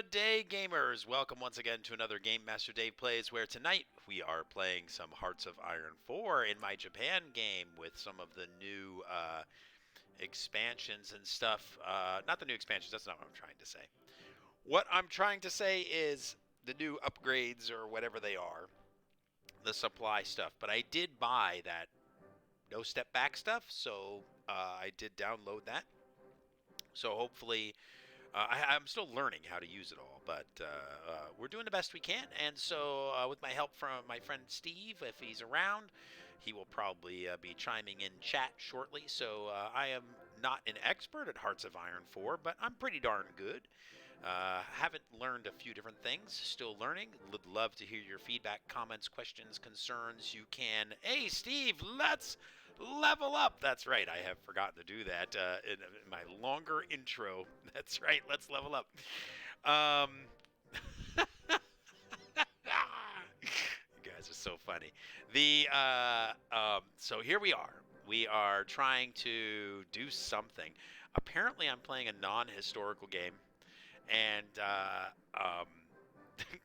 Good day, gamers! Welcome once again to another Game Master Dave Plays, where tonight we are playing some Hearts of Iron 4 in my Japan game with some of the new expansions and stuff. Not the new expansions, that's not what I'm trying to say. What I'm trying to say is the new upgrades or whatever they are, the supply stuff. But I did buy that no step back stuff, so I did download that. So hopefully I'm still learning how to use it all, but we're doing the best we can. And so, with my help from my friend Steve, if he's around, he will probably be chiming in chat shortly. So, I am not an expert at Hearts of Iron 4, but I'm pretty darn good. Haven't learned a few different things, still learning. Would love to hear your feedback, comments, questions, concerns. You can, hey, Steve, let's level up. That's right, I have forgotten to do that in my longer intro. That's right, let's level up. Um, you guys are so funny. So here we are. We are trying to do something. Apparently, I'm playing a non-historical game, and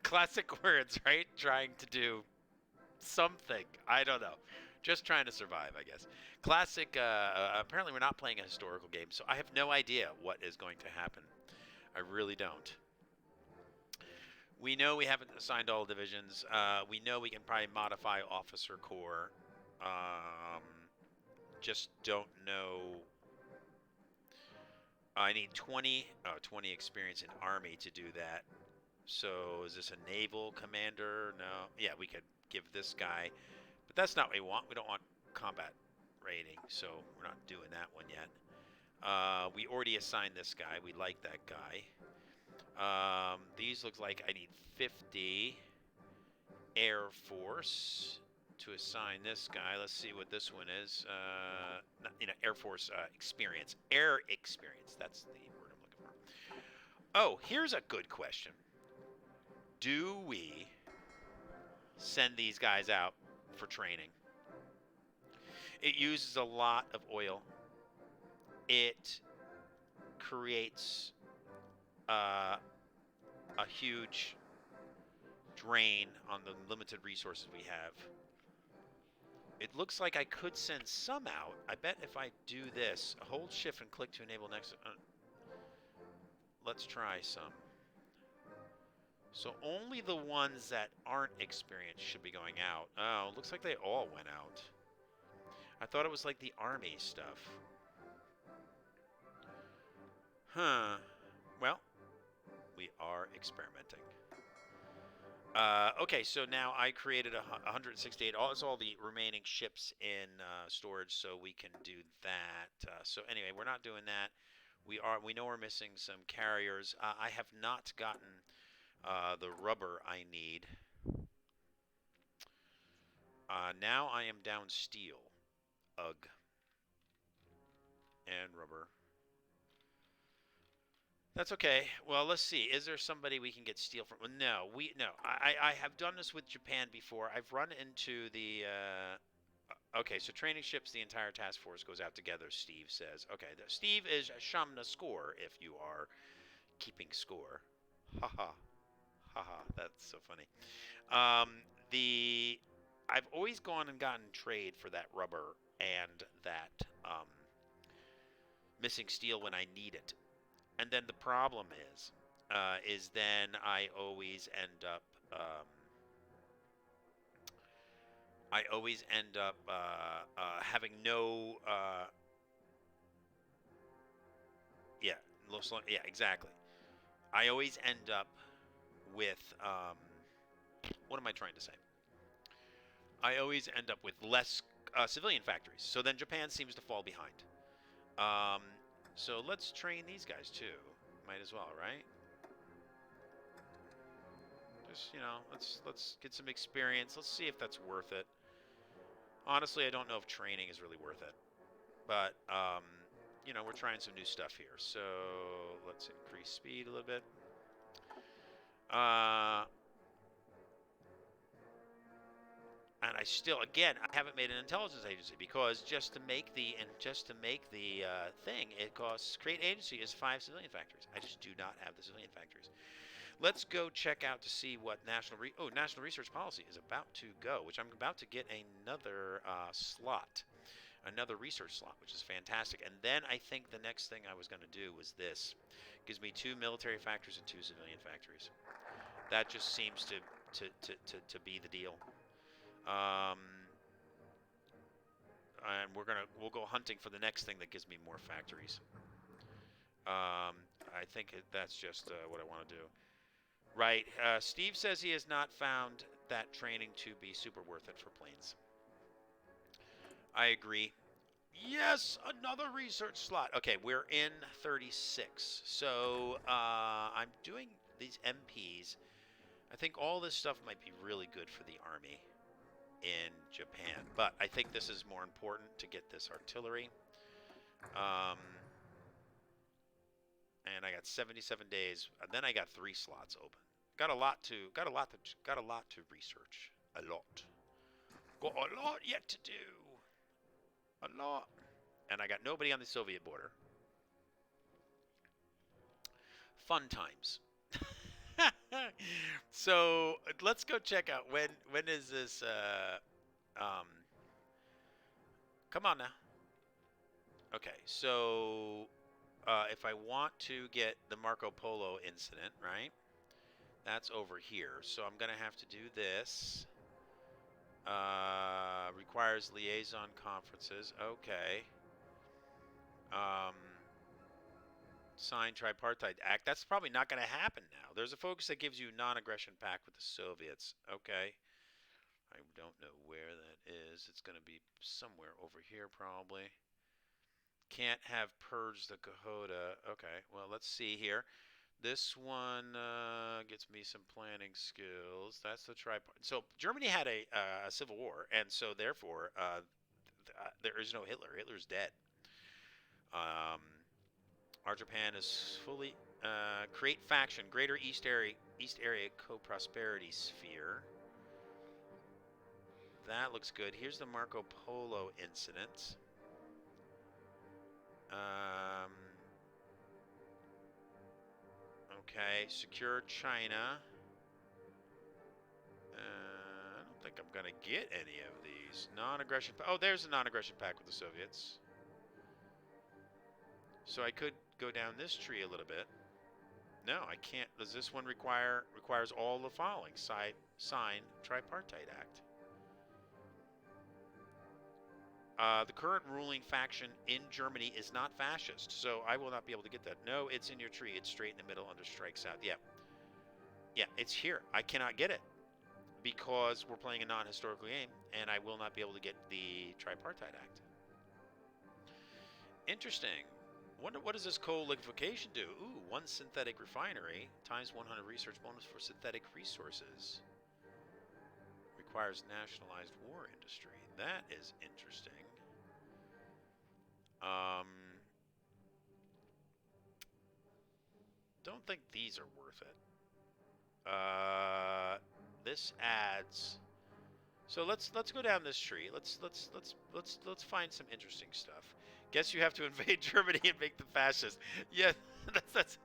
classic words, right? Trying to do something. I don't know. Just trying to survive, I guess. Classic. Apparently, we're not playing a historical game, so I have no idea what is going to happen. I really don't. We know we haven't assigned all divisions. We know we can probably modify officer corps. Um, just don't know. I need 20 experience in army to do that. So is this a naval commander? No. Yeah, we could give this guy, but that's not what we want. We don't want combat rating, so we're not doing that one yet. We already assigned this guy. We like that guy. These look like I need 50 Air Force to assign this guy. Let's see what this one is. Air Force experience. Air experience. That's the word I'm looking for. Oh, here's a good question. Do we send these guys out for training? It uses a lot of oil. It creates a huge drain on the limited resources we have. It looks like I could send some out. I bet if I do this, hold shift and click to enable next. Let's try some. So only the ones that aren't experienced should be going out. Oh, looks like they all went out. I thought it was like the army stuff. Huh. Well, we are experimenting. Okay, so now I created 168. It's all the remaining ships in storage, so we can do that. So anyway, we're not doing that. We know we're missing some carriers. I have not gotten the rubber I need. Now I am down steel. Ugh. And rubber. That's okay. Well, let's see. Is there somebody we can get steel from? No, I have done this with Japan before. I've run into the. Okay, so training ships, the entire task force goes out together. Steve says. Okay, Steve is Shamna score if you are keeping score. Haha, haha. That's so funny. The I've always gone and gotten trade for that rubber and that missing steel when I need it. And then the problem is then I always end up, having no, yeah, yeah, exactly. I always end up with, what am I trying to say? I always end up with less civilian factories. So then Japan seems to fall behind. So let's train these guys too. Might as well, right? Just, let's get some experience. Let's see if that's worth it. Honestly, I don't know if training is really worth it. But, we're trying some new stuff here. So let's increase speed a little bit. And I still, again, I haven't made an intelligence agency because just to make the thing, it costs create agency is 5 civilian factories. I just do not have the civilian factories. Let's go check out to see what National Research Policy is about to go, which I'm about to get another slot, another research slot, which is fantastic. And then I think the next thing I was going to do was this. Gives me 2 military factories and 2 civilian factories. That just seems to be the deal. And we'll go hunting for the next thing that gives me more factories. I think that's just what I want to do. Right. Steve says he has not found that training to be super worth it for planes. I agree. Yes, another research slot. Okay, we're in 36. So I'm doing these MPs. I think all this stuff might be really good for the Army in Japan. But I think this is more important to get this artillery. And I got 77 days. And then I got 3 slots open. Got a lot to research. A lot. Got a lot yet to do. A lot. And I got nobody on the Soviet border. Fun times. So let's go check out when is this come on now. Okay, so if I want to get the Marco Polo incident, right? That's over here. So I'm going to have to do this. Requires liaison conferences. Okay. Sign Tripartite Act. That's probably not going to happen now. There's a focus that gives you non-aggression pact with the Soviets. Okay. I don't know where that is. It's going to be somewhere over here probably. Can't have purged the Kahota. Okay, well, let's see here. This one gets me some planning skills. That's the tripart. So Germany had a civil war, and so therefore there is no Hitler. Hitler's dead. Our Japan is fully create faction, Greater East Area Co-Prosperity Sphere. That looks good. Here's the Marco Polo incident. Okay, secure China. I don't think I'm going to get any of these. Non-aggression. Oh, there's a non-aggression pact with the Soviets. So I could go down this tree a little bit. No, I can't. Does this one requires all the following? Sign Tripartite Act. The current ruling faction in Germany is not fascist, so I will not be able to get that. No, it's in your tree. It's straight in the middle under Strike South. Yeah. Yeah, it's here. I cannot get it because we're playing a non-historical game, and I will not be able to get the Tripartite Act. Interesting. Wonder what does this coal liquefaction do? Ooh, 1 synthetic refinery times 100 research bonus for synthetic resources. Requires nationalized war industry. That is interesting. Don't think these are worth it. This adds. So let's go down this tree. Let's find some interesting stuff. Guess you have to invade Germany and make them fascist. Yeah, that's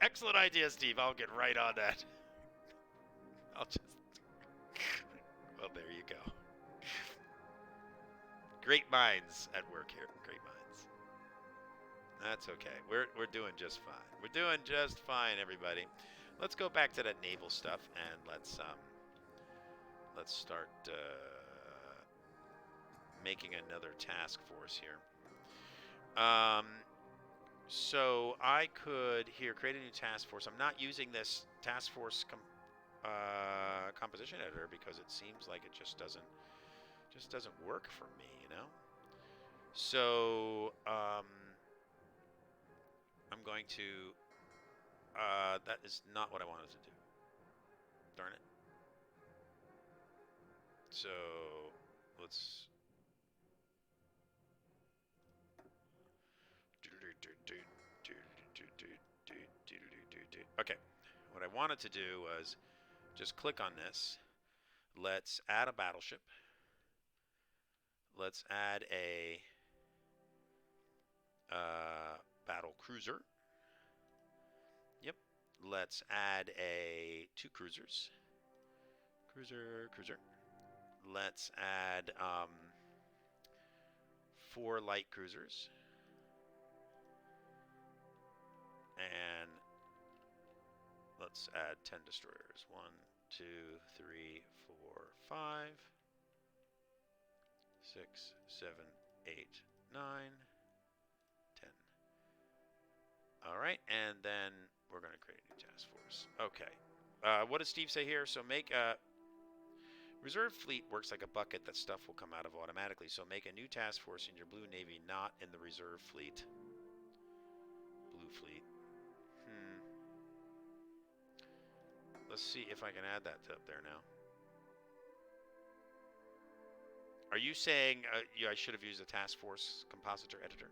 excellent idea, Steve. I'll get right on that. I'll just. Well, there you go. Great minds at work here. Great minds. That's okay. We're doing just fine. We're doing just fine, everybody. Let's go back to that naval stuff and let's start making another task force here. So I could here create a new task force. I'm not using this task force composition editor because it seems like it just doesn't work for me, you know. So I'm going to. That is not what I wanted to do. Darn it. So let's. Okay, what I wanted to do was just click on this. Let's add a battleship. Let's add a battle cruiser. Yep, let's add two cruisers. Cruiser. Let's add 4 light cruisers. And let's add 10 destroyers. 1, 2, 3, 4, 5, 6, 7, 8, 9, 10. All right, and then we're going to create a new task force. Okay. What does Steve say here? So make a reserve fleet works like a bucket that stuff will come out of automatically. So make a new task force in your blue navy, not in the reserve fleet. Blue fleet. Let's see if I can add that up there now. Are you saying I should have used a task force compositor editor?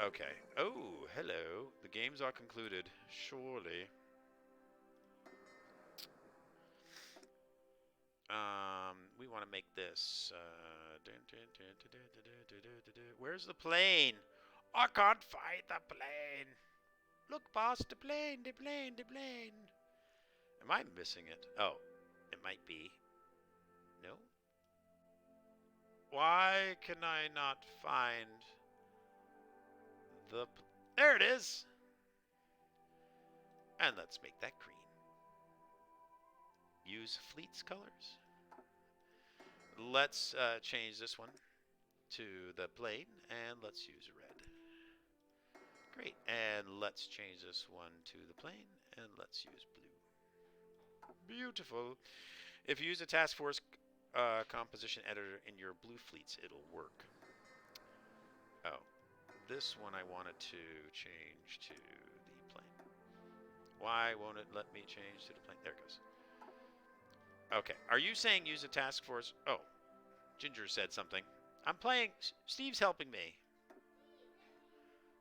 Okay. Oh, hello. The games are concluded. Surely. We want to make this. Where's the plane? I can't find the plane. Look, boss, the plane. Am I missing it? Oh, it might be. No? Why can I not find the... There it is! And let's make that green. Use fleet's colors. Let's change this one to the plane, and let's use red. Great, and let's change this one to the plane, and let's use blue. Beautiful. If you use a task force composition editor in your blue fleets, it'll work. Oh, this one I wanted to change to the plane. Why won't it let me change to the plane? There it goes. Okay, are you saying use a task force? Oh, Ginger said something. I'm playing. Steve's helping me.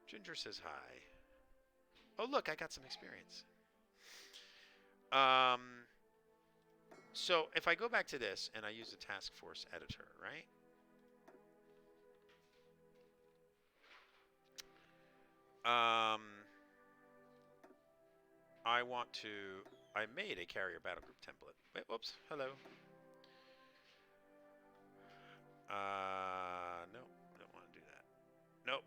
Ginger says hi. Oh, look, I got some experience. So if I go back to this and I use the task force editor, right? I want to. I made a carrier battle group template. Wait, whoops. Hello. No, I don't want to do that. Nope.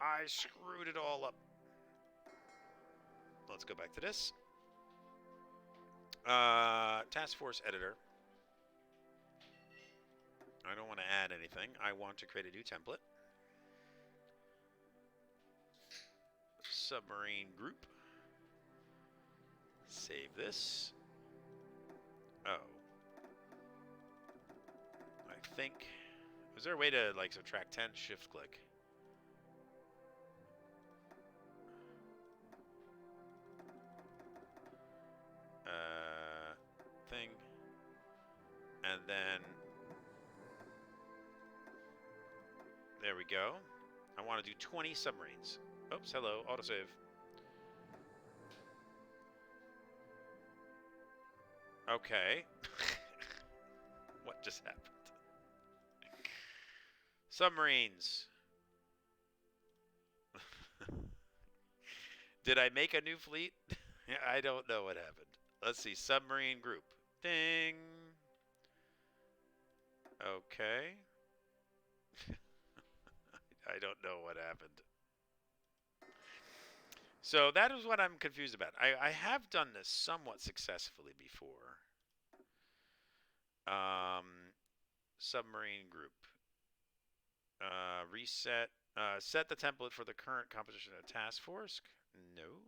I screwed it all up. Let's go back to this. Task force editor. I don't want to add anything. I want to create a new template. Submarine group. Save this. Oh. I think. Was there a way to like subtract 10? Shift click. Thing. And then. There we go. I want to do 20 submarines. Oops, hello, autosave. Okay. What just happened? Submarines. Did I make a new fleet? I don't know what happened. Let's see, submarine group. Ding. Okay. I don't know what happened. So that is what I'm confused about. I have done this somewhat successfully before. Submarine group. Reset. Set the template for the current composition of task force. No.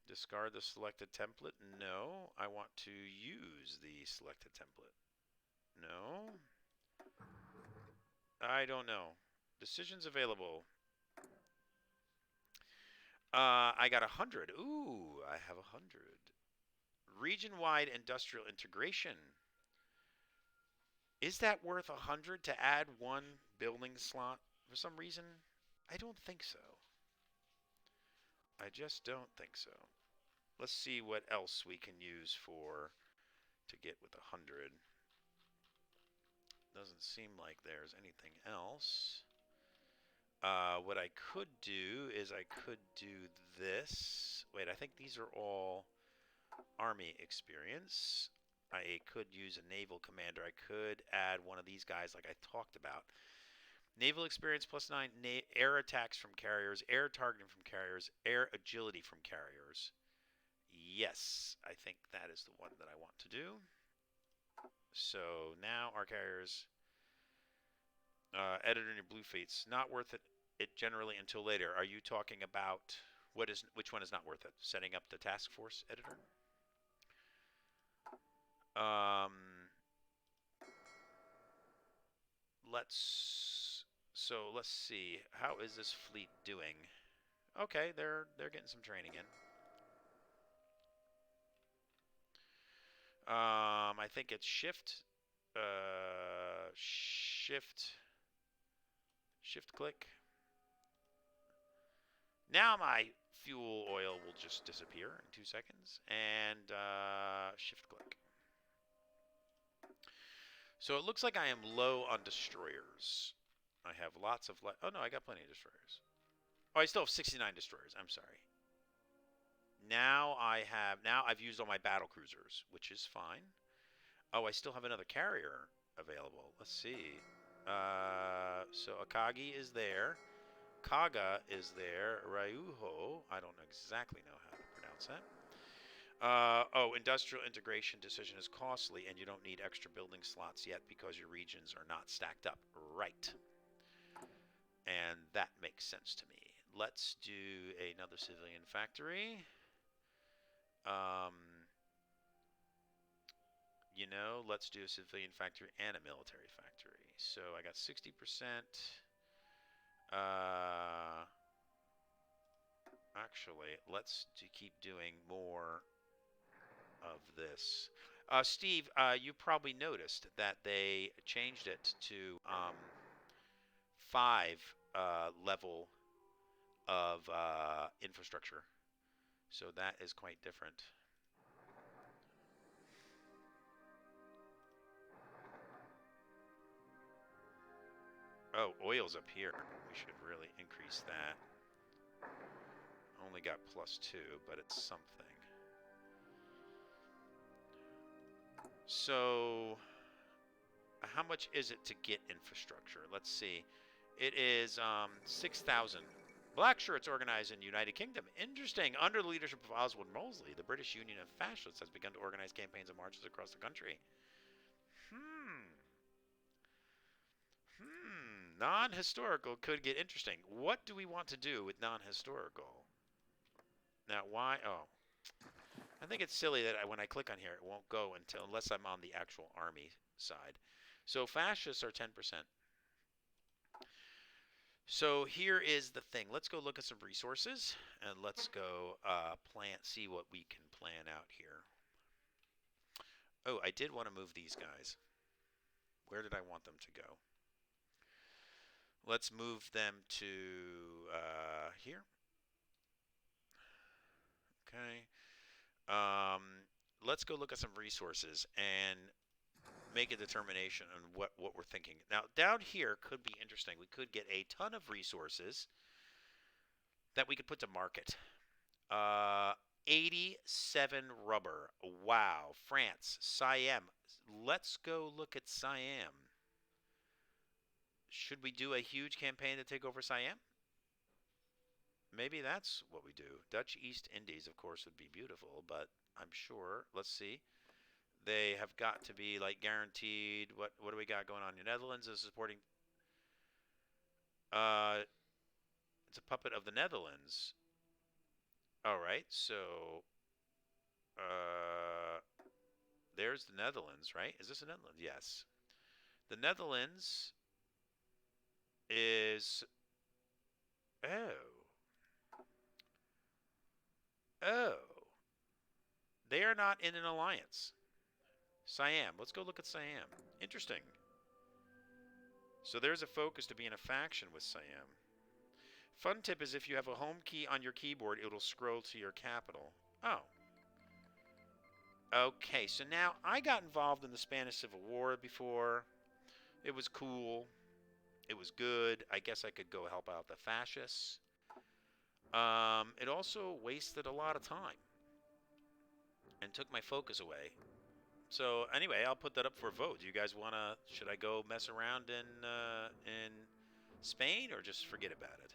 Discard the selected template. No. I want to use the selected template. No. I don't know. Decisions available. I got 100. Ooh, I have 100. Region-wide industrial integration. Is that worth 100 to add one building slot for some reason? I don't think so. I just don't think so. Let's see what else we can use to get with 100. Doesn't seem like there's anything else. What I could do is I could do this. Wait, I think these are all Army experience. I could use a naval commander. I could add one of these guys like I talked about. Naval experience +9, air attacks from carriers, air targeting from carriers, air agility from carriers. Yes, I think that is the one that I want to do. So now our carriers, editor in your blue feats, not worth it generally until later. Are you talking about which one is not worth it? Setting up the task force editor? Let's see. How is this fleet doing? Okay, they're getting some training in. I think it's shift click. Now my fuel oil will just disappear in 2 seconds, and shift click. So it looks like I am low on destroyers. I have lots of oh no, I got plenty of destroyers. Oh, I still have 69 destroyers. I'm sorry. Now I've used all my battle cruisers, which is fine. Oh, I still have another carrier available. Let's see. So Akagi is there. Kaga is there. Ryuho, I don't exactly know how to pronounce that. Industrial integration decision is costly, and you don't need extra building slots yet because your regions are not stacked up. Right. And that makes sense to me. Let's do another civilian factory. Let's do a civilian factory and a military factory. So I got 60%. Actually, let's keep doing more of this. Steve, you probably noticed that they changed it to 5 level of infrastructure. So that is quite different. Oh, oil's up here. We should really increase that. Only got +2, but it's something. So, how much is it to get infrastructure? Let's see. It is 6,000. Black shirts organized in United Kingdom. Interesting. Under the leadership of Oswald Mosley, the British Union of Fascists has begun to organize campaigns and marches across the country. Non-historical could get interesting. What do we want to do with non-historical? Now, why? Oh, I think it's silly that when I click on here, it won't go unless I'm on the actual army side. So fascists are 10%. So here is the thing. Let's go look at some resources, and let's go see what we can plan out here. Oh, I did want to move these guys. Where did I want them to go? Let's move them to here. Okay. Let's go look at some resources and make a determination on what we're thinking. Now, down here could be interesting. We could get a ton of resources that we could put to market. 87 rubber. Wow. France. Siam. Let's go look at Siam. Should we do a huge campaign to take over Siam? Maybe that's what we do. Dutch East Indies, of course, would be beautiful, but I'm sure. Let's see. They have got to be like guaranteed. What do we got going on? The Netherlands is supporting. It's a puppet of the Netherlands. All right, so there's the Netherlands, right? Is this the Netherlands? Yes. The Netherlands is. Oh. They are not in an alliance. Siam. Let's go look at Siam. Interesting. So there's a focus to be in a faction with Siam. Fun tip is if you have a home key on your keyboard, it'll scroll to your capital. Oh. Okay, so now I got involved in the Spanish Civil War before. It was cool. It was good. I guess I could go help out the fascists. It also wasted a lot of time and took my focus away. So anyway, I'll put that up for a vote. Do you guys wanna? Should I go mess around in Spain or just forget about it?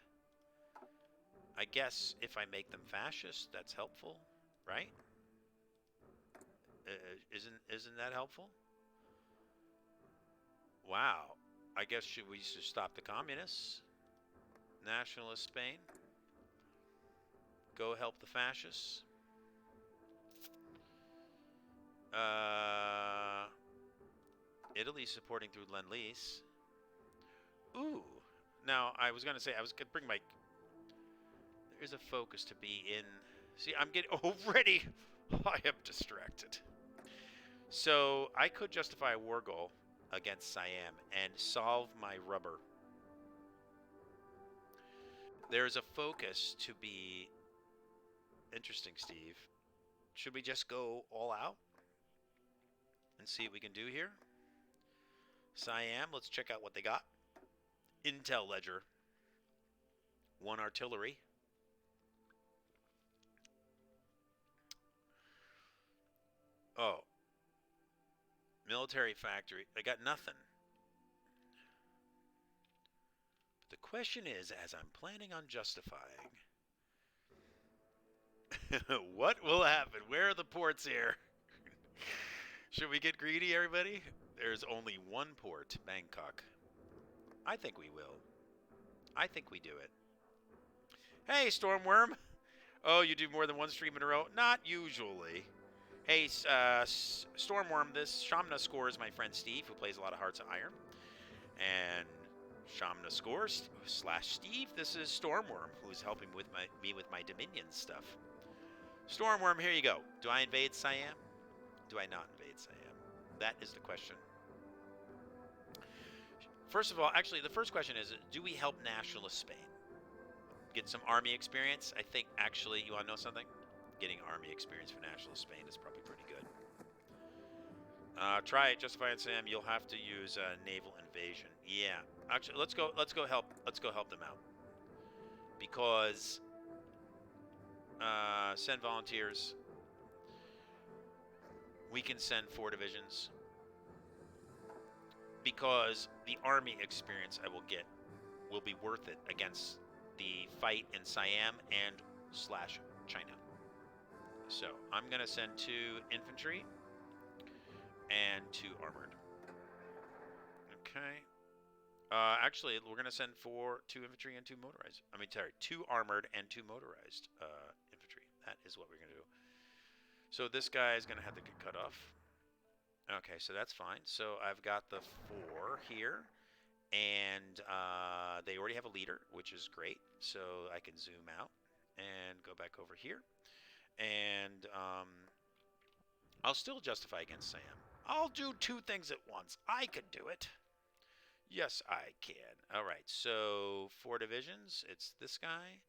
I guess if I make them fascist, that's helpful, right? Isn't that helpful? Wow. I guess should we just stop the communists? Nationalist Spain. Go help the fascists. Italy supporting through Lend-Lease. Ooh. Now, I was going to say, I was going to bring my... There's a focus to be in... See, I'm getting... Already, I am distracted. So, I could justify a war goal against Siam and solve my rubber. There's a focus to be... Interesting, Steve. Should we just go all out and see what we can do here? Siam, let's check out what they got. Intel ledger. 1 artillery. Oh. Military factory. They got nothing. But the question is, as I'm planning on justifying, what will happen? Where are the ports here? Should we get greedy, everybody? There's only one port, Bangkok. I think we will. I think we do it. Hey, Stormworm. Oh, you do more than one stream in a row? Not usually. Hey, Stormworm, this Shamna Score is my friend Steve, who plays a lot of Hearts of Iron. And Shamna Score / Steve, this is Stormworm, who's helping with me with my Dominion stuff. Stormworm, here you go. Do I invade Siam? Do I not invade Siam? That is the question. First of all, actually, the first question is, do we help nationalist Spain? Get some army experience? I think, actually, you want to know something? Getting army experience for nationalist Spain is probably pretty good. Try it, justify it, Sam. You'll have to use naval invasion. Yeah, actually, let's go help them out. Because send volunteers. We can send 4 divisions. Because the army experience I will get will be worth it against the fight in Siam and / China. So I'm going to send 2 infantry and 2 armored. Okay. Actually, we're going to send 2 infantry and 2 motorized. I mean, sorry, 2 armored and 2 motorized infantry. That is what we're going to do. So this guy is going to have to get cut off. Okay, so that's fine. So I've got the 4 here, and they already have a leader, which is great. So I can zoom out and go back over here, and I'll still justify against Sam. I'll do 2 things at once. I could do it. Yes, I can. All right, so 4 divisions. It's this guy,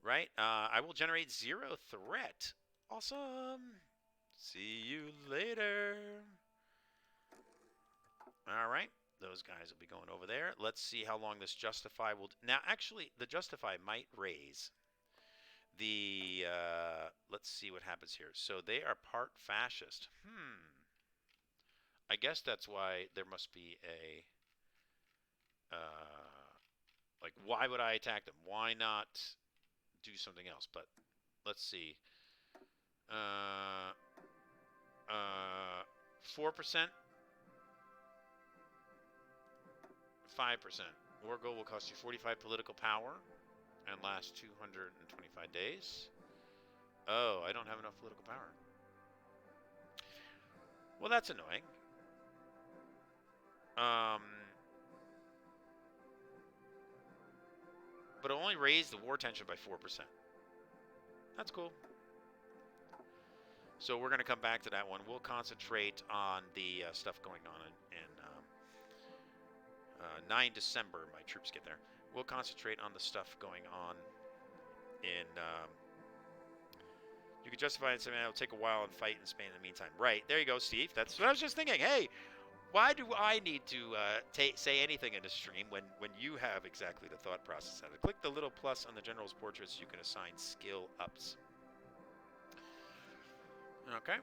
right? I will generate 0 threat. Awesome. See you later. All right, those guys will be going over there. Let's see how long this Justify will... Now, actually, the Justify might raise the... let's see what happens here. So they are part fascist. I guess that's why there must be a... like, why would I attack them? Why not do something else? But let's see. 4%, 5%. War goal will cost you 45 political power and last 225 days. Oh, I don't have enough political power. Well, that's annoying. But it'll only raise the war tension by 4%. That's cool. So we're going to come back to that one. We'll concentrate on the stuff going on in 9 December. My troops get there. We'll concentrate on the stuff going on in... you can justify it saying it'll take a while and fight in Spain in the meantime. Right. There you go, Steve. That's what I was just thinking. Hey, Why do I need to say anything in a stream when you have exactly the thought process out of it? Click the little plus on the general's portrait so you can assign skill ups. Okay.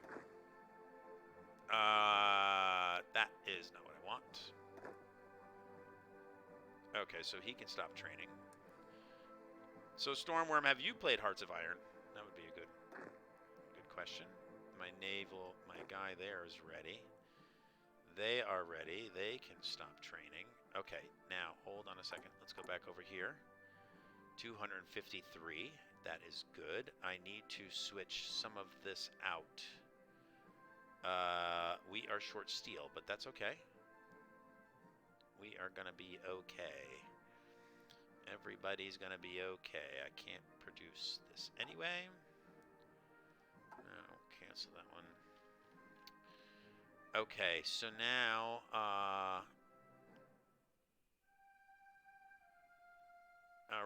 That is not what I want. Okay, so he can stop training. So Stormworm, have you played Hearts of Iron? That would be a good question. My guy there is ready. They are ready. They can stop training. Okay, now hold on a second. Let's go back over here. 253. That is good. I need to switch some of this out. We are short steel, but that's okay. We are going to be okay. Everybody's going to be okay. I can't produce this anyway. No, cancel that one. Okay, so now, all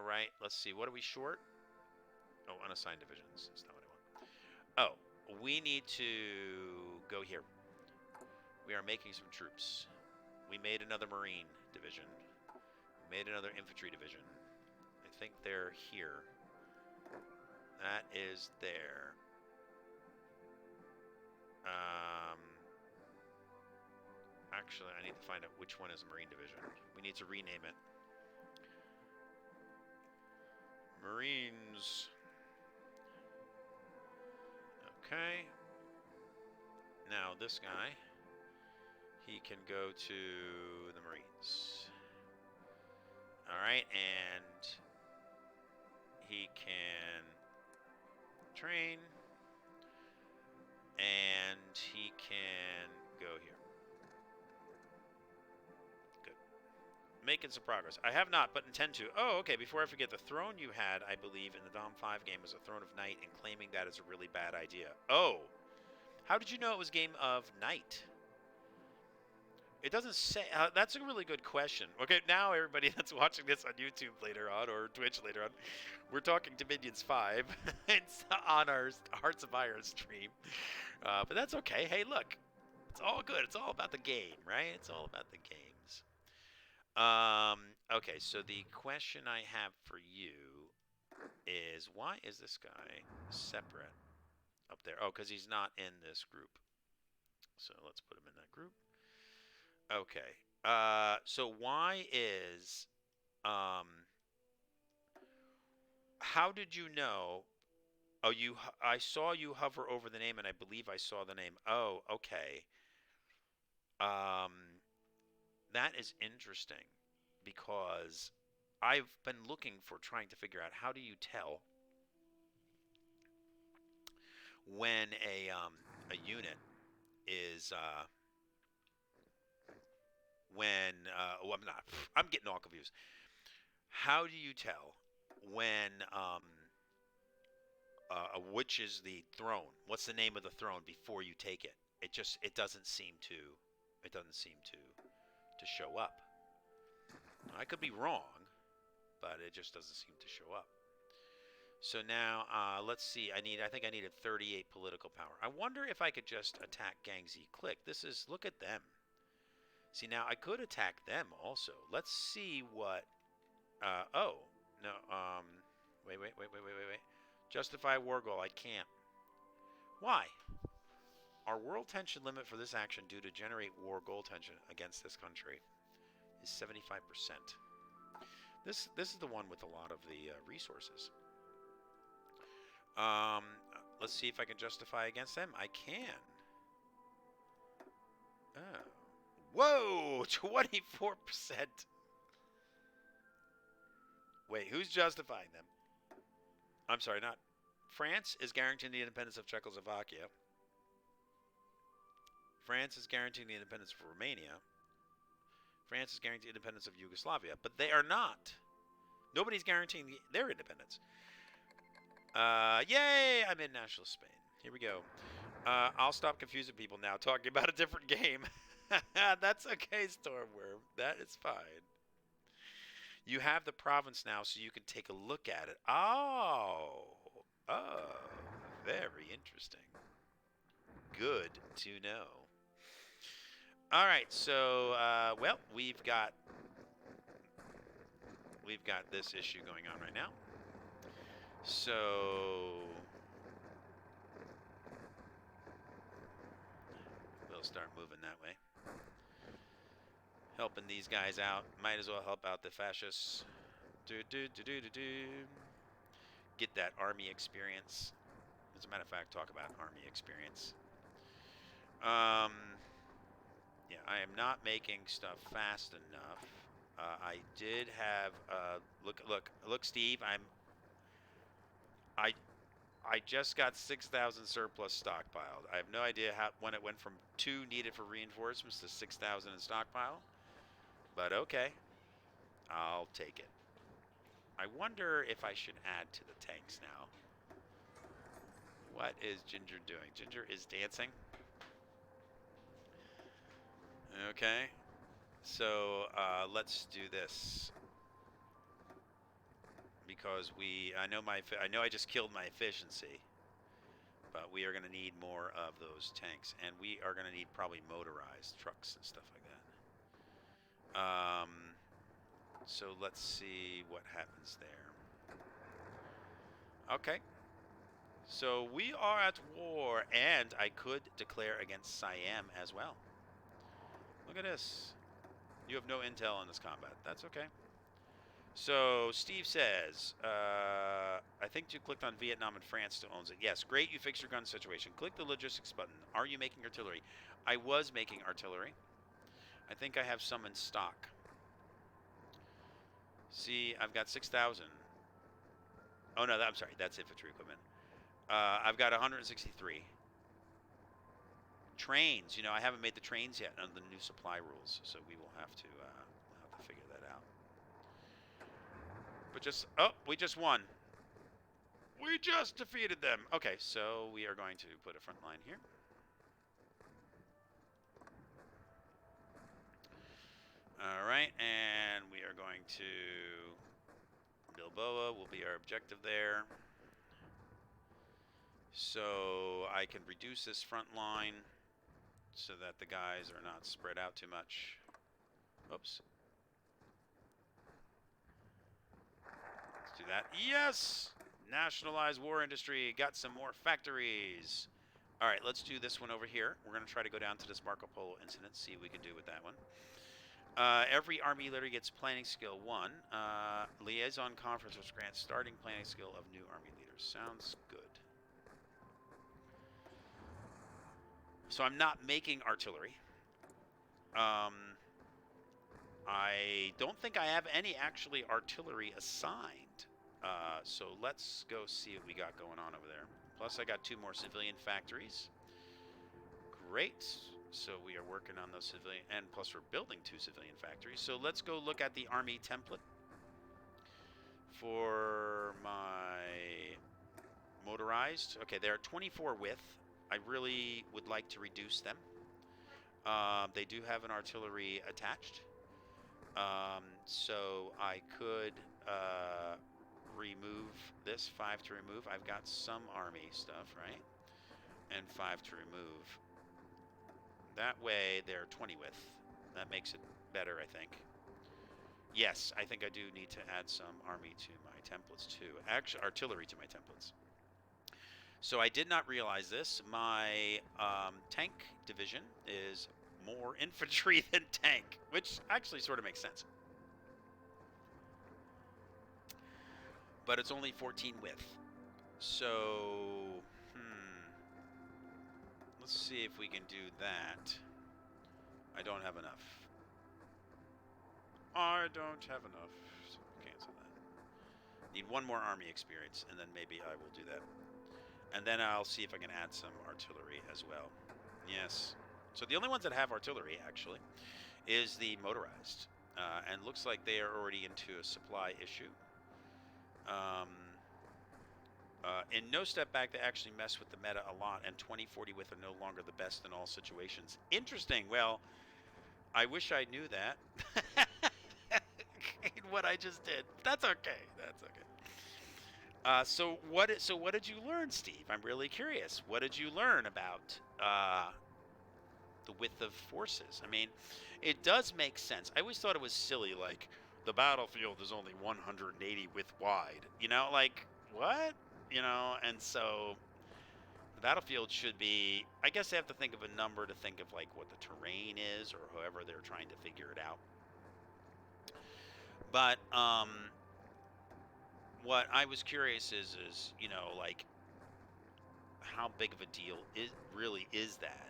right, let's see. What are we short? Oh, unassigned divisions. That's not what I want. Oh, we need to go here. We are making some troops. We made another Marine division. We made another infantry division. I think they're here. That is there. Actually, I need to find out which one is a Marine division. We need to rename it. Marines. Okay. Now this guy, he can go to the Marines. All right, and he can train, and he can go here. Good. Making some progress. I have not, but intend to. Oh, okay, before I forget, the throne you had, I believe, in the Dom 5 game was a Throne of Night, and claiming that is a really bad idea. Oh! How did you know it was Game of Night? It doesn't say. That's a really good question. Okay, now everybody that's watching this on YouTube later on, or Twitch later on, we're talking Dominions 5. It's on our Hearts of Iron stream. But that's okay. Hey, look. It's all good. It's all about the game, right? It's all about the games. Okay, so the question I have for you is, why is this guy separate up there? Oh, because he's not in this group. So let's put him in that group. Okay. So why is, how did you know? Oh, I saw you hover over the name, and I believe I saw the name. Oh, okay. That is interesting, because I've been looking for trying to figure out, how do you tell when a unit is, oh, I'm getting all confused. How do you tell when, which is the throne? What's the name of the throne before you take it? It doesn't seem to show up. I could be wrong, but it just doesn't seem to show up. So now, let's see. I think I needed 38 political power. I wonder if I could just attack Gangxi Click. Look at them. See, now I could attack them also. Let's see what, oh, no, wait. Justify war goal, I can't. Why? Our world tension limit for this action due to generate war goal tension against this country is 75%. This is the one with a lot of the resources. Let's see if I can justify against them. I can. Oh. Whoa! 24%. Wait, who's justifying them? I'm sorry, not. France is guaranteeing the independence of Czechoslovakia. France is guaranteeing the independence of Romania. France is guaranteeing the independence of Yugoslavia. But they are not. Nobody's guaranteeing their independence. Yay! I'm in nationalist Spain. Here we go. I'll stop confusing people now talking about a different game. That's okay, Stormworm. That is fine. You have the province now, so you can take a look at it. Oh, very interesting. Good to know. All right, so well, we've got this issue going on right now. So we'll start moving that way. Helping these guys out. Might as well help out the fascists. Get that army experience. As a matter of fact, talk about army experience. Yeah, I am not making stuff fast enough. I did have look, Steve. I just got 6,000 surplus stockpiled. I have no idea when it went from 2 needed for reinforcements to 6,000 in stockpile. But okay, I'll take it. I wonder if I should add to the tanks now. What is Ginger doing? Ginger is dancing. Okay, so let's do this because I know I just killed my efficiency, but we are going to need more of those tanks, and we are going to need probably motorized trucks and stuff like that. So let's see what happens there. Okay. So we are at war, and I could declare against Siam as well. Look at this. You have no intel in this combat. That's okay. So Steve says, I think you clicked on Vietnam and France still owns it. Yes, great. You fixed your gun situation. Click the logistics button. Are you making artillery? I was making artillery. I think I have some in stock. See, I've got 6,000. Oh, no, I'm sorry. That's infantry equipment. I've got 163. Trains. You know, I haven't made the trains yet under the new supply rules, so we will have to figure that out. But we just won. We just defeated them. Okay, so we are going to put a front line here. All right, and we are going to Bilboa will be our objective there. So I can reduce this front line so that the guys are not spread out too much. Oops. Let's do that. Yes! Nationalize war industry. Got some more factories. All right, let's do this one over here. We're going to try to go down to this Marco Polo incident, see what we can do with that one. Every Army leader gets planning skill 1. Liaison conference which grants starting planning skill of new Army leaders. Sounds good. So I'm not making artillery. I don't think I have any actually artillery assigned. So let's go see what we got going on over there. Plus I got 2 more civilian factories. Great. So we are working on those civilian, and plus we're building 2 civilian factories. So let's go look at the Army template for my motorized. Okay, they're 24 width. I really would like to reduce them. They do have an artillery attached. So I could remove this 5 to remove. I've got some army stuff, right? And 5 to remove. That way they're 20 width. That makes it better, I think. Yes, I think I do need to add some army to my templates too. Actually, artillery to my templates. So I did not realize this. My tank division is more infantry than tank, which actually sort of makes sense. But it's only 14 width. So, let's see if we can do that. I don't have enough. I don't have enough, so cancel that. Need 1 more army experience, and then maybe I will do that. And then I'll see if I can add some artillery as well. Yes. So the only ones that have artillery, actually, is the motorized. And looks like they are already into a supply issue. In No Step Back, they actually mess with the meta a lot, and 2040 width are no longer the best in all situations. Interesting. Well, I wish I knew that. What I just did. That's okay. That's okay. So what did you learn, Steve? I'm really curious. What did you learn about the width of forces. I mean, it does make sense. I always thought it was silly, like, the battlefield is only 180 width wide. You know, like, what? You know, and so the battlefield should be, I guess they have to think of a number to think of, like, what the terrain is, or however they're trying to figure it out. But, what I was curious is, you know, like, how big of a deal really is that?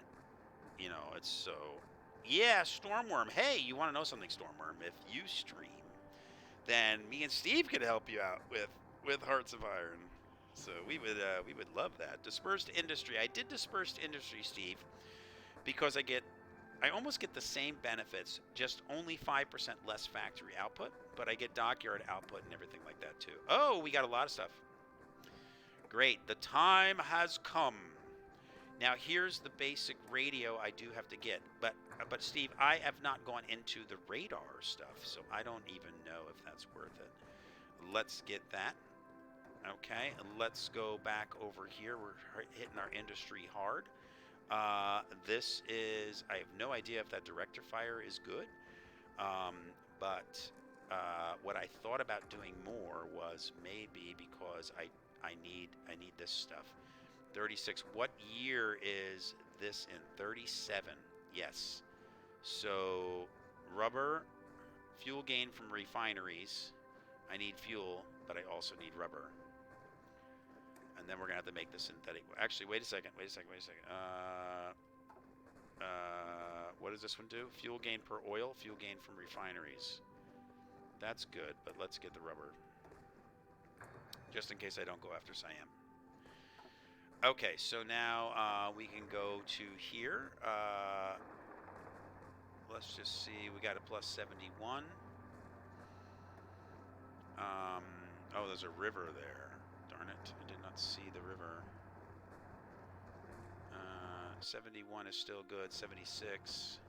You know, it's so... Yeah, Stormworm. Hey, you want to know something, Stormworm? If you stream, then me and Steve could help you out with Hearts of Iron. So we would love that. Dispersed Industry. I did Dispersed Industry, Steve, because I almost get the same benefits, just only 5% less factory output, but I get dockyard output and everything like that too. Oh, we got a lot of stuff. Great. The time has come. Now here's the basic radio I do have to get, but Steve, I have not gone into the radar stuff, so I don't even know if that's worth it. Let's get that. Okay, let's go back over here. We're hitting our industry hard. This is, I have no idea if that director fire is good, but what I thought about doing more was maybe because I need this stuff. 36. What year is this in? 37. Yes. So rubber, fuel gain from refineries. I need fuel, but I also need rubber. And then we're gonna have to make the synthetic. Actually, wait a second. What does this one do? Fuel gain per oil, fuel gain from refineries. That's good, but let's get the rubber. Just in case I don't go after Siam. Okay, so now we can go to here. Let's just see. We got a plus 71. Oh, there's a river there. Darn it. I did not see the river. 71 is still good. 76.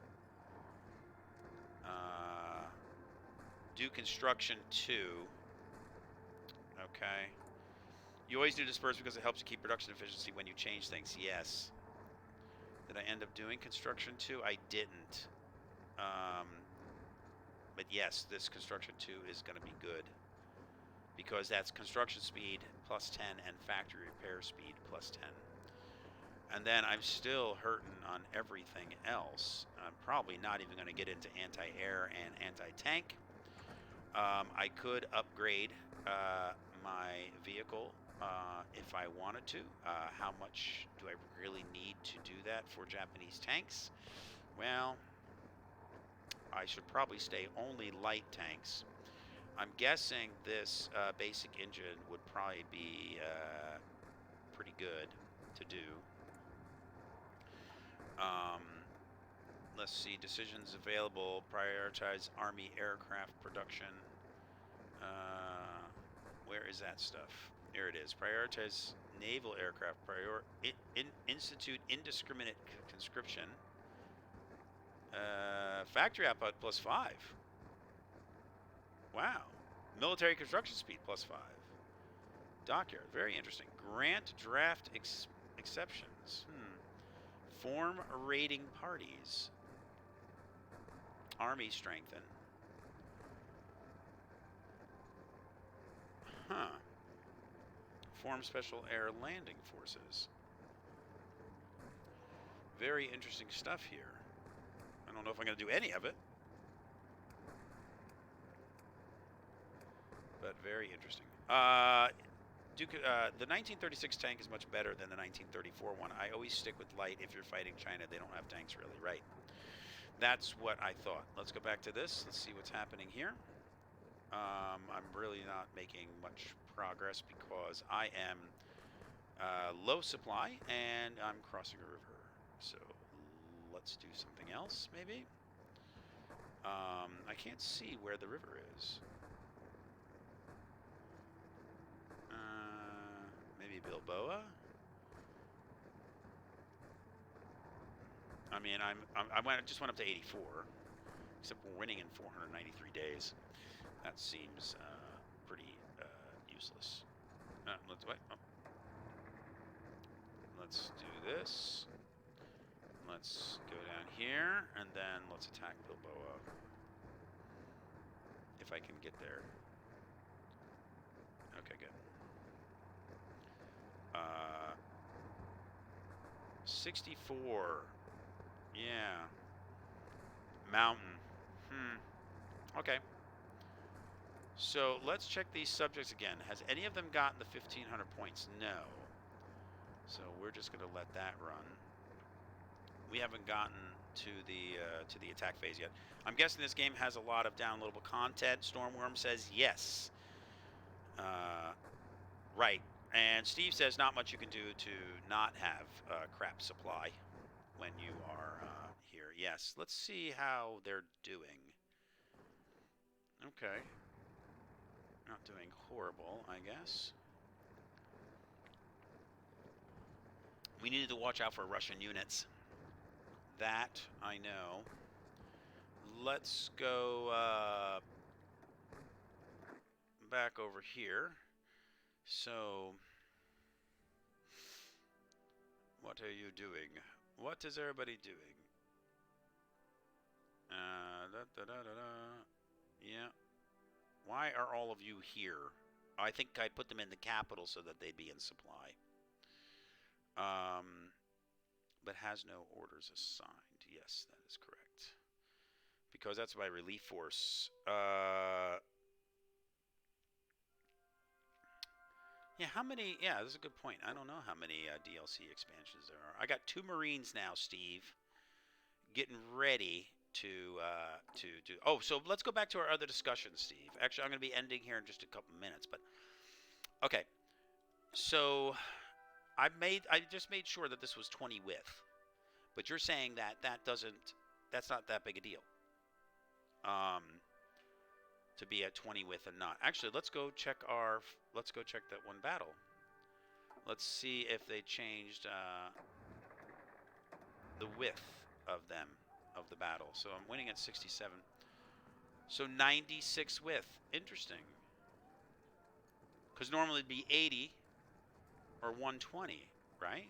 Do construction 2. Okay. You always do disperse because it helps you keep production efficiency when you change things. Yes. Did I end up doing construction 2? I didn't. But yes, this construction 2 is going to be good. Because that's construction speed plus 10 and factory repair speed plus 10. And then I'm still hurting on everything else. I'm probably not even going to get into anti-air and anti-tank. I could upgrade my vehicle if I wanted to. How much do I really need to do that for Japanese tanks? Well, I should probably stay only light tanks. I'm guessing this basic engine would probably be pretty good to do. Let's see, decisions available, prioritize Army aircraft production. Where is that stuff? Here it is. Prioritize naval aircraft. Institute indiscriminate conscription. Factory output plus 5. Wow. Military construction speed plus 5. Dockyard, very interesting. Grant draft exceptions. Form raiding parties. Army strengthen. Form special air landing forces. Very interesting stuff here. I don't know if I'm going to do any of it. But very interesting. The 1936 tank is much better than the 1934 one. I always stick with light. If you're fighting China, they don't have tanks really, right? That's what I thought. Let's go back to this. Let's see what's happening here. I'm really not making much progress because I am low supply and I'm crossing a river. So let's do something else, maybe. I can't see where the river is. Maybe Bilboa. I mean, just went up to 84, except we're winning in 493 days. That seems pretty useless. Let's wait. Oh. Let's do this. Let's go down here, and then let's attack Bilboa. If I can get there. Okay, good. 64. Yeah. Mountain. Okay. So let's check these subjects again. Has any of them gotten the 1,500 points? No. So we're just going to let that run. We haven't gotten to the attack phase yet. I'm guessing this game has a lot of downloadable content. Stormworm says yes. Right. And Steve says not much you can do to not have crap supply when you are here. Yes. Let's see how they're doing. Okay. Not doing horrible, I guess. We needed to watch out for Russian units. That I know. Let's go back over here. So, what are you doing? What is everybody doing? Yeah. Why are all of you here? I think I put them in the capital so that they'd be in supply. But has no orders assigned. Yes, that is correct. Because that's my relief force. Yeah, how many? Yeah, that's a good point. I don't know how many DLC expansions there are. I got 2 Marines now, Steve. Getting ready to do. Oh, so let's go back to our other discussion, Steve. Actually, I'm going to be ending here in just a couple minutes, but okay. So I just made sure that this was 20 width, but you're saying that that's not that big a deal. To be at 20 width and not. Actually, let's go check that one battle. Let's see if they changed the width of the battle. So I'm winning at 67. So 96 width. Interesting. Because normally it'd be 80 or 120, right?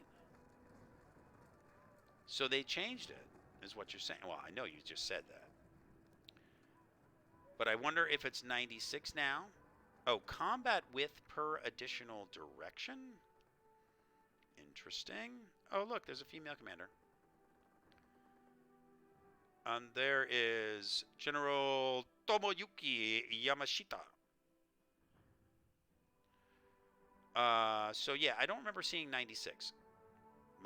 So they changed it, is what you're saying. Well, I know you just said that. But I wonder if it's 96 now. Oh, combat width per additional direction? Interesting. Oh, look, there's a female commander. And there is General Tomoyuki Yamashita. So yeah, I don't remember seeing 96.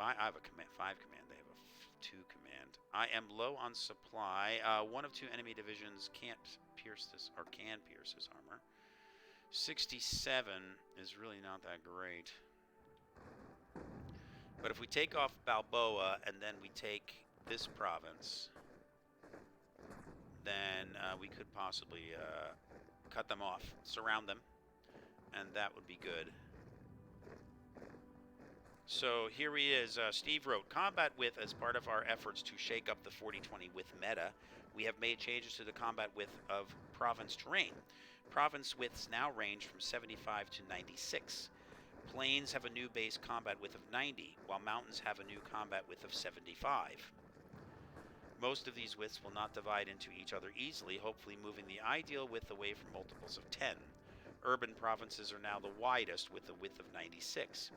I have a 5 command. They have a 2 command. I am low on supply. 1 of 2 enemy divisions can't pierce this, or can pierce his armor. 67 is really not that great. But if we take off Balboa and then we take this province, then we could possibly cut them off, surround them, and that would be good. So here he is. Steve wrote, combat width as part of our efforts to shake up the 40-20 width meta. We have made changes to the combat width of province terrain. Province widths now range from 75 to 96. Plains have a new base combat width of 90, while mountains have a new combat width of 75. Most of these widths will not divide into each other easily, hopefully moving the ideal width away from multiples of 10. Urban provinces are now the widest with a width of 96.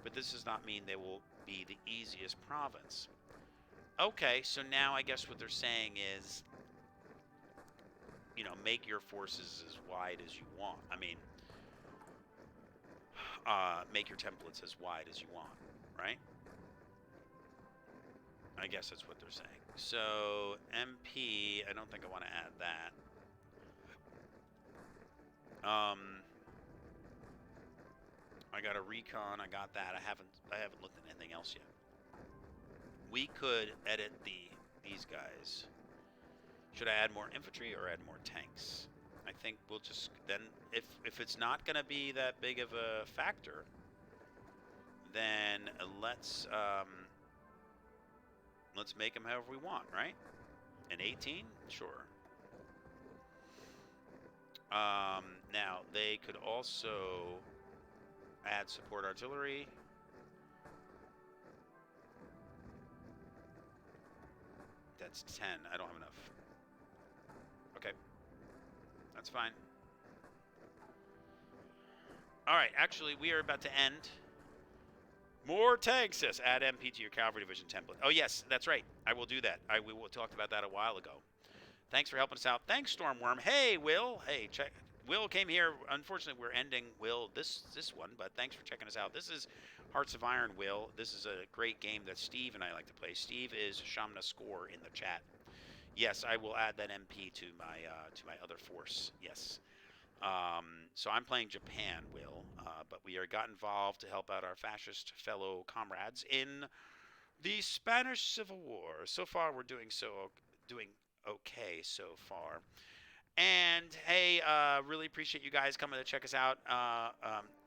But this does not mean they will be the easiest province. Okay, so now I guess what they're saying is, you know, make your forces as wide as you want. I mean, make your templates as wide as you want, right? I guess that's what they're saying. So, MP, I don't think I want to add that. I got a recon. I got that. I haven't looked at anything else yet. We could edit these guys. Should I add more infantry or add more tanks? I think we'll just then if it's not going to be that big of a factor, then let's make them however we want, right? An 18, sure. Now they could also add support artillery. That's 10. I don't have enough. Okay. That's fine. All right. Actually, we are about to end. More tanks, says add MP to your cavalry division template. Oh, yes, that's right. I will do that. We talked about that a while ago. Thanks for helping us out. Thanks, Stormworm. Hey, Will. Hey, check. Will came here. Unfortunately, we're ending Will this one, but thanks for checking us out. This is Hearts of Iron, Will. This is a great game that Steve and I like to play. Steve is Shamna Score in the chat. Yes, I will add that MP to my other force. Yes. So I'm playing Japan, Will, but we got involved to help out our fascist fellow comrades in the Spanish Civil War. So far, we're doing okay so far. And hey, really appreciate you guys coming to check us out.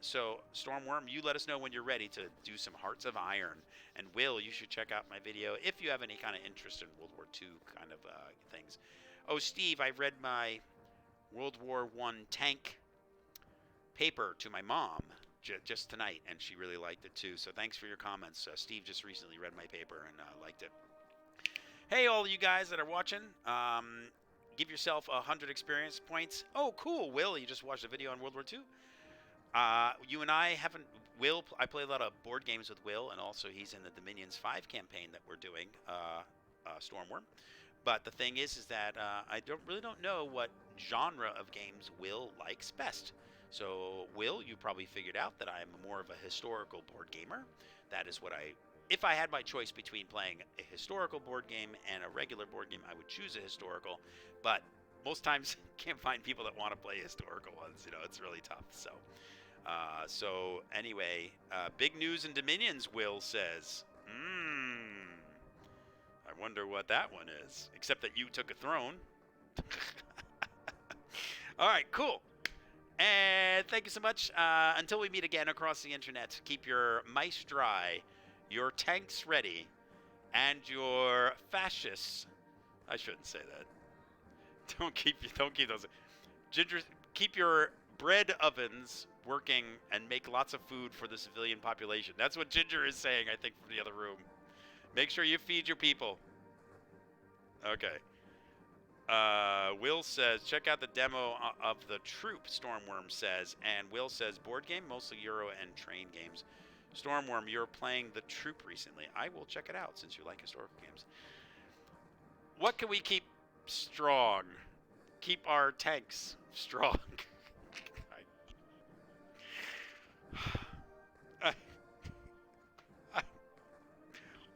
So Stormworm, you let us know when you're ready to do some Hearts of Iron. And Will, you should check out my video if you have any kind of interest in World War II kind of things. Oh, Steve, I read my World War I tank paper to my mom just tonight, and she really liked it too. So thanks for your comments. Steve just recently read my paper and liked it. Hey, all you guys that are watching, give yourself 100 experience points. Oh, cool, Will, you just watched a video on World War II? You and I haven't. I play a lot of board games with Will, and also he's in the Dominions 5 campaign that we're doing, Stormworm. But the thing is that I really don't know what genre of games Will likes best. So, Will, you probably figured out that I'm more of a historical board gamer. That is what if I had my choice between playing a historical board game and a regular board game, I would choose a historical. But most times, can't find people that want to play historical ones. You know, it's really tough. So anyway, big news in Dominions, Will says. I wonder what that one is. Except that you took a throne. All right, cool. And thank you so much. Until we meet again across the internet, keep your mice dry, your tanks ready, and your fascists. I shouldn't say that. Don't keep those. Ginger, keep your bread ovens working and make lots of food for the civilian population. That's what Ginger is saying, I think, from the other room. Make sure you feed your people. Okay. Will says, check out the demo of the Troop, Stormworm says. And Will says, board game, mostly Euro and train games. Stormworm, you're playing the Troop recently. I will check it out since you like historical games. What can we keep strong? Keep our tanks strong.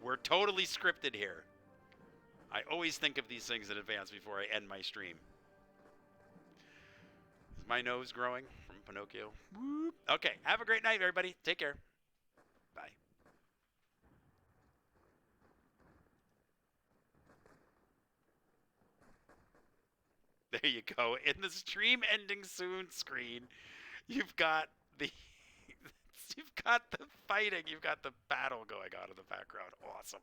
We're totally scripted here. I always think of these things in advance before I end my stream. Is my nose growing from Pinocchio? Whoop. Okay, have a great night, everybody. Take care. Bye. There you go. In the stream ending soon screen, you've got the fighting, you've got the battle going on in the background. Awesome.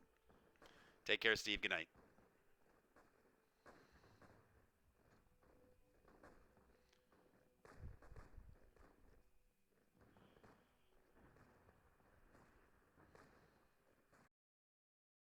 Take care, Steve. Good night.